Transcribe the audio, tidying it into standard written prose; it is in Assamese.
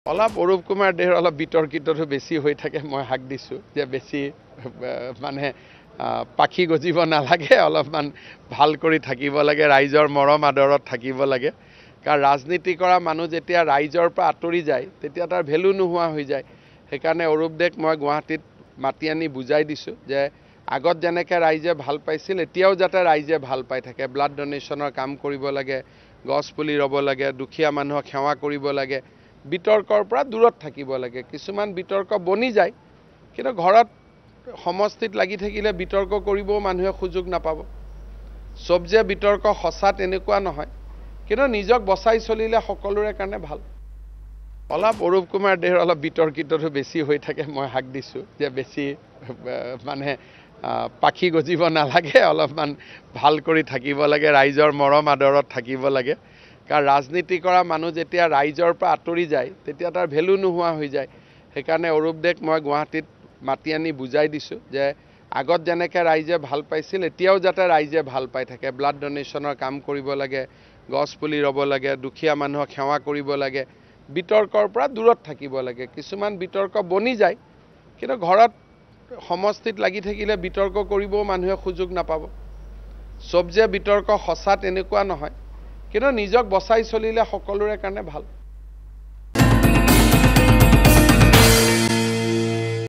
অলপ অৰূপ কুমাৰ দেৰ অলপ বিতৰ্কিতটো বেছি হৈ থাকে মই হাক দিছোঁ যে বেছি মানে পাখি গজিব নালাগে অলপমান ভাল কৰি থাকিব লাগে ৰাইজৰ মৰম আদৰত থাকিব লাগে কাৰণ ৰাজনীতি কৰা মানুহ যেতিয়া ৰাইজৰ পৰা আঁতৰি যায় তেতিয়া তাৰ ভেলু নোহোৱা হৈ যায় সেইকাৰণে অৰূপ দেক মই গুৱাহাটীত মাতি আনি বুজাই দিছোঁ যে আগত যেনেকৈ ৰাইজে ভাল পাইছিল এতিয়াও যাতে ৰাইজে ভাল পাই থাকে ব্লাড ডোনেশ্যনৰ কাম কৰিব লাগে গছ পুলি ৰুব লাগে দুখীয়া মানুহক সেৱা কৰিব লাগে বিতৰ্কৰ পৰা দূৰত থাকিব লাগে কিছুমান বিতৰ্ক বনি যায় কিন্তু ঘৰত সমষ্টিত লাগি থাকিলে বিতৰ্ক কৰিবও মানুহে সুযোগ নাপাব সব যে বিতৰ্ক সঁচা তেনেকুৱা নহয় কিন্তু নিজক বচাই চলিলে সকলোৰে কাৰণে ভাল অলপ অৰূপ কুমাৰ দেৰ অলপ বিতৰ্কিতটো বেছি হৈ থাকে মই হাক দিছোঁ যে বেছি মানে পাখি গজিব নালাগে অলপমান ভাল কৰি থাকিব লাগে ৰাইজৰ মৰম আদৰত থাকিব লাগে কাৰণ ৰাজনীতি কৰা মানুহ যেতিয়া ৰাইজৰ পৰা আঁতৰি যায় তেতিয়া তাৰ ভেলু নোহোৱা হৈ যায় সেইকাৰণে অৰূপ দেক মই গুৱাহাটীত মাতি আনি বুজাই দিছোঁ যে আগত যেনেকৈ ৰাইজে ভাল পাইছিল এতিয়াও যাতে ৰাইজে ভাল পাই থাকে ব্লাড ডোনেশ্যনৰ কাম কৰিব লাগে গছ পুলি ৰুব লাগে দুখীয়া মানুহক সেৱা কৰিব লাগে বিতৰ্কৰ পৰা দূৰত থাকিব লাগে কিছুমান বিতৰ্ক বনি যায় কিন্তু ঘৰত সমষ্টিত লাগি থাকিলে বিতৰ্ক কৰিবও মানুহে সুযোগ নাপাব সব যে বিতৰ্ক সঁচা তেনেকুৱা নহয় কিন্তু নিজক বচাই চলিলে সকলোৰে কাৰণে ভাল